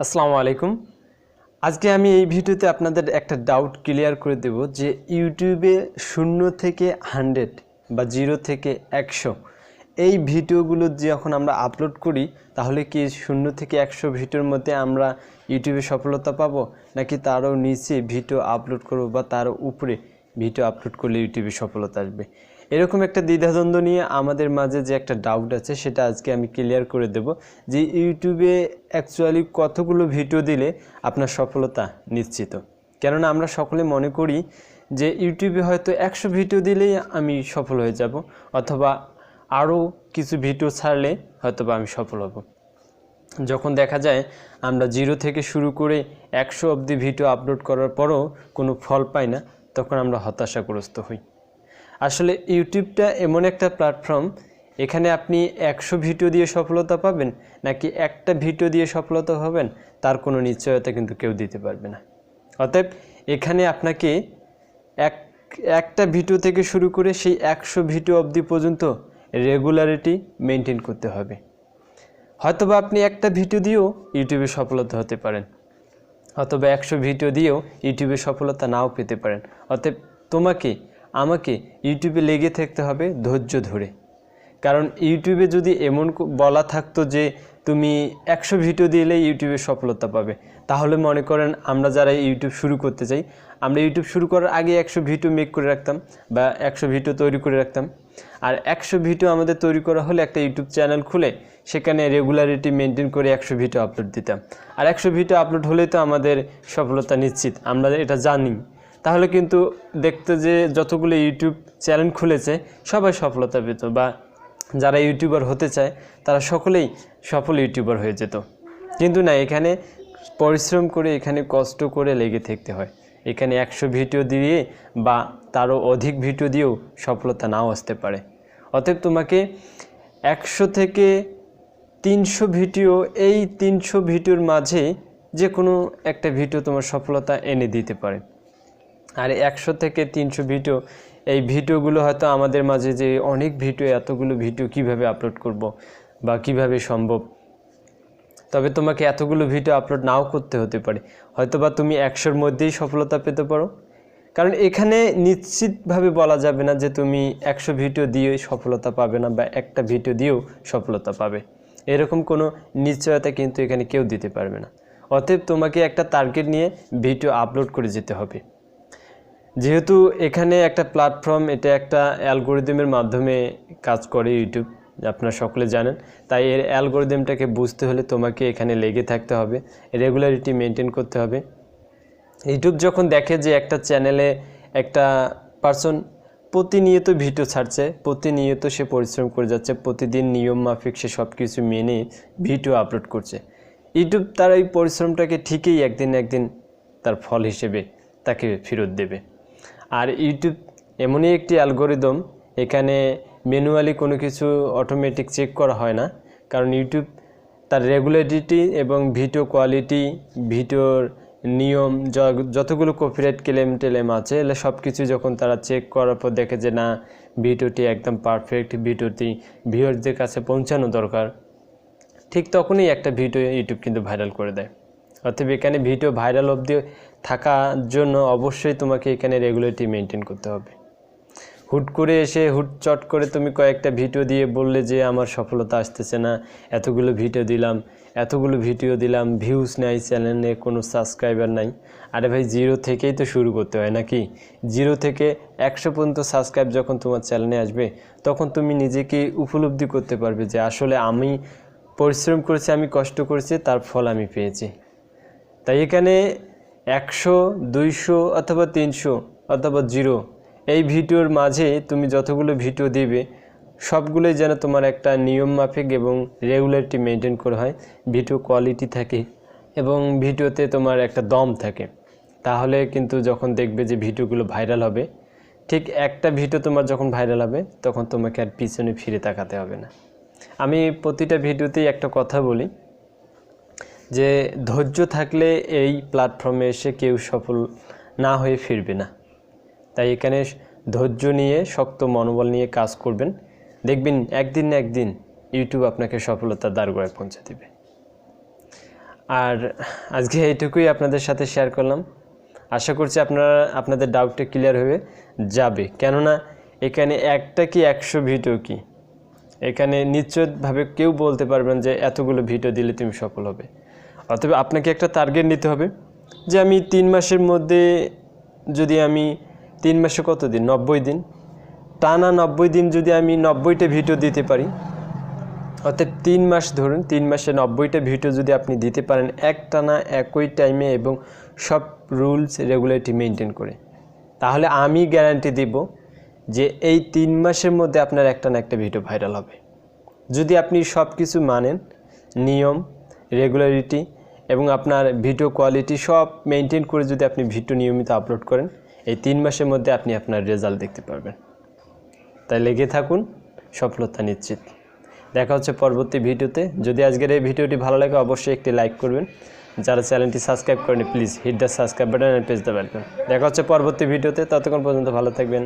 আসসালামু আলাইকুম। আজকে আমি এই ভিডিওতে আপনাদের একটা ডাউট ক্লিয়ার করে দেব যে ইউটিউবে 0 থেকে 100 বা 0 থেকে 100 এই ভিডিওগুলো যখন আমরা আপলোড করি তাহলে কি 0 থেকে 100 ভিডিওর মধ্যে আমরা ইউটিউবে সফলতা পাবো, নাকি তারও নিচে ভিডিও আপলোড করব বা তারও উপরে ভিডিও আপলোড করলে ইউটিউবে সফলতা আসবে? এরকম একটা দ্বিধাদ্বন্দ্ব নিয়ে আমাদের মাঝে যে একটা ডাউট আছে সেটা আজকে আমি ক্লিয়ার করে দেব যে ইউটিউবে অ্যাকচুয়ালি কতগুলো ভিডিও দিলে আপনার সফলতা নিশ্চিত। কেননা আমরা সকলে মনে করি যে ইউটিউবে হয়তো 100 ভিডিও দিলেই আমি সফল হয়ে যাব, অথবা আরও কিছু ভিডিও ছাড়লে হয়তো বা আমি সফল হব। যখন দেখা যায় আমরা 0 থেকে শুরু করে 100 অবধি ভিডিও আপলোড করার পরও কোনো ফল পাই না, তখন আমরা হতাশাগ্রস্ত হই। আসলে ইউটিউবটা এমন একটা প্ল্যাটফর্ম, এখানে আপনি 100 ভিডিও দিয়ে সফলতা পাবেন নাকি একটা ভিডিও দিয়ে সফলতা হবেন তার কোনো নিশ্চয়তা কিন্তু কেউ দিতে পারবে না। অতএব এখানে আপনাকে একটা ভিডিও থেকে শুরু করে সেই 100 ভিডিও অবধি পর্যন্ত রেগুলারিটি মেনটেন করতে হবে। হয়তোবা আপনি একটা ভিডিও দিয়েও ইউটিউবে সফলতা হতে পারেন, অথবা 100 ভিডিও দিয়েও ইউটিউবে সফলতা নাও পেতে পারেন। অতএব আমাকে ইউটিউবে লেগে থাকতে হবে ধৈর্য ধরে। কারণ ইউটিউবে যদি এমন বলা থাকতো যে তুমি 100 ভিডিও দিলে ইউটিউবে সফলতা পাবে, তাহলে মনে করেন আমরা যারা ইউটিউব শুরু করতে চাই, আমরা ইউটিউব শুরু করার আগে 100 ভিডিও মেক করে রাখতাম বা 100 ভিডিও তৈরি করে রাখতাম। আর 100 ভিডিও আমাদের তৈরি করা হলে একটা ইউটিউব চ্যানেল খুলে সেখানে রেগুলারিটি মেনটেন করে 100 ভিডিও আপলোড দিতাম। আর 100 ভিডিও আপলোড হলেই তো আমাদের সফলতা নিশ্চিত, আমরা এটা জানি। তাহলে কিন্তু দেখতে যে যতগুলো ইউটিউব চ্যানেল খুলেছে সবাই সফলতা পেত, বা যারা ইউটিউবার হতে চায় তারা সকলেই সফল ইউটিউবার হয়ে যেত। কিন্তু না, এখানে পরিশ্রম করে, এখানে কষ্ট করে লেগে থাকতে হয়। এখানে 100 ভিডিও দিয়ে বা তারও অধিক ভিডিও দিয়েও সফলতা নাও আসতে পারে। অতএব তোমাকে 100 থেকে 300 ভিডিও, এই 300 ভিডিওর মাঝে যে কোনো একটা ভিডিও তোমার সফলতা এনে দিতে পারে। আর 100 থেকে 300 ভিডিও, এই ভিডিওগুলো হয়তো আমাদের মাঝে যে অনেক ভিডিও, এতগুলো ভিডিও কিভাবে আপলোড করব বা কিভাবে সম্ভব, তবে তোমাকে এতগুলো ভিডিও আপলোড নাও করতে হতে পারে। হয়তোবা তুমি 100-র মধ্যেই সফলতা পেতে পারো, কারণ এখানে নিশ্চিতভাবে বলা যাবে না যে তুমি 100 ভিডিও দিয়ে সফলতা পাবে না বা একটা ভিডিও দিয়েও সফলতা পাবে। এরকম কোনো নিশ্চয়তা কিন্তু এখানে কেউ দিতে পারবে না। অতএব তোমাকে একটা টার্গেট নিয়ে ভিডিও আপলোড করে যেতে হবে। যেহেতু এখানে একটা প্ল্যাটফর্ম, এটা একটা অ্যালগোরিদমের মাধ্যমে কাজ করে ইউটিউব, আপনারা সকলে জানেন। তাই এর অ্যালগোরিদমটাকে বুঝতে হলে তোমাকে এখানে লেগে থাকতে হবে, রেগুলারিটি মেনটেন করতে হবে। ইউটিউব যখন দেখে যে একটা চ্যানেলে একটা পার্সন প্রতিনিয়ত ভিডিও ছাড়ছে, প্রতিনিয়ত সে পরিশ্রম করে যাচ্ছে, প্রতিদিন নিয়ম মাফিক সে সব কিছু মেনে ভিডিও আপলোড করছে, ইউটিউব তার এই পরিশ্রমটাকে ঠিকই একদিন তার ফল হিসেবে তাকে ফেরত দেবে। আর ইউটিউব এমনই একটি অ্যালগোরিদম, এখানে ম্যানুয়ালি কোনো কিছু অটোমেটিক চেক করা হয় না। কারণ ইউটিউব তার রেগুলারিটি এবং ভিডিও কোয়ালিটি, ভিডিওর নিয়ম, যতগুলো কপিরাইট ক্লেম আছে, এলে সব কিছু যখন তারা চেক করার পর দেখে যে না, ভিডিওটি একদম পারফেক্ট, ভিডিওটি ভিউয়ারদের কাছে পৌঁছানো দরকার, ঠিক তখনই একটা ভিডিও ইউটিউব কিন্তু ভাইরাল করে দেয়। অতএব এখানে ভিডিও ভাইরাল অবধি থাকার জন্য অবশ্যই তোমাকে এখানে রেগুলারিটি মেনটেন করতে হবে। হুট করে এসে চট করে তুমি কয়েকটা ভিডিও দিয়ে বললে যে আমার সফলতা আসতেছে না, এতগুলো ভিডিও দিলাম, ভিউজ নাই, চ্যানেলে কোনো সাবস্ক্রাইবার নাই। আরে ভাই, 0 থেকেই তো শুরু করতে হয় নাকি? 0 থেকে 100 পর্যন্ত সাবস্ক্রাইব যখন তোমার চ্যানেলে আসবে, তখন তুমি নিজেকে উপলব্ধি করতে পারবে যে আসলে আমি পরিশ্রম করেছি, আমি কষ্ট করেছি, তার ফল আমি পেয়েছি। তাই এখানে 100, 200 অথবা 300 অথবা 0, এই ভিডিওর মাঝে তুমি যতগুলো ভিডিও দিবে সবগুলোই যেন তোমার একটা নিয়ম মাফিক এবং রেগুলারিটি মেনটেন করা হয়, ভিডিও কোয়ালিটি থাকে এবং ভিডিওতে তোমার একটা দম থাকে। তাহলে কিন্তু যখন দেখবে যে ভিডিওগুলো ভাইরাল হবে, ঠিক একটা ভিডিও তোমার যখন ভাইরাল হবে তখন তোমাকে আর পিছনে ফিরে তাকাতে হবে না। আমি প্রতিটা ভিডিওতেই একটা কথা বলি যে ধৈর্য থাকলে এই প্ল্যাটফর্মে এসে কেউ সফল না হয়ে ফিরবে না। তাই এখানে ধৈর্য নিয়ে, শক্ত মনোবল নিয়ে কাজ করবেন, দেখবেন একদিন না একদিন ইউটিউব আপনাকে সফলতার দ্বারগোড়ায় পৌঁছে দেবে। আর আজকে এইটুকুই আপনাদের সাথে শেয়ার করলাম। আশা করছি আপনাদের ডাউটটা ক্লিয়ার হয়ে যাবে, কেননা এখানে একটা কি 100 ভিডিও কি, এখানে নিশ্চিতভাবে কেউ বলতে পারবেন যে এতগুলো ভিডিও দিলে তুমি সফল হবে। অতএব আপনাকে একটা টার্গেট নিতে হবে যে আমি 3 মাসের মধ্যে, যদি আমি 3 মাসে কত দিন, 90 দিন, টানা 90 দিন যদি আমি 90টা ভিডিও দিতে পারি, অর্থাৎ 3 মাস ধরুন, 3 মাসে 90টা ভিডিও যদি আপনি দিতে পারেন এক টানা একই টাইমে এবং সব রুলস রেগুলেটরি মেনটেন করে, তাহলে আমি গ্যারান্টি দিব যে এই 3 মাসের মধ্যে আপনার একটা না একটা ভিডিও ভাইরাল হবে। যদি আপনি সব কিছু মানেন, নিয়ম, রেগুলারিটি এবং আপনার ভিডিও কোয়ালিটি সব মেনটেন করে যদি আপনি ভিডিও নিয়মিত আপলোড করেন, এই 3 মাসের মধ্যে আপনি আপনার রেজাল্ট দেখতে পারবেন। তাই লেগে থাকুন, সফলতা নিশ্চিত। দেখা হচ্ছে পরবর্তী ভিডিওতে। যদি আজকের এই ভিডিওটি ভালো লাগে অবশ্যই একটি লাইক করবেন। যারা চ্যানেলটি সাবস্ক্রাইব করেনি please hit the subscribe button and press the bell icon. দেখা হচ্ছে পরবর্তী ভিডিওতে, ততক্ষণ পর্যন্ত ভালো থাকবেন।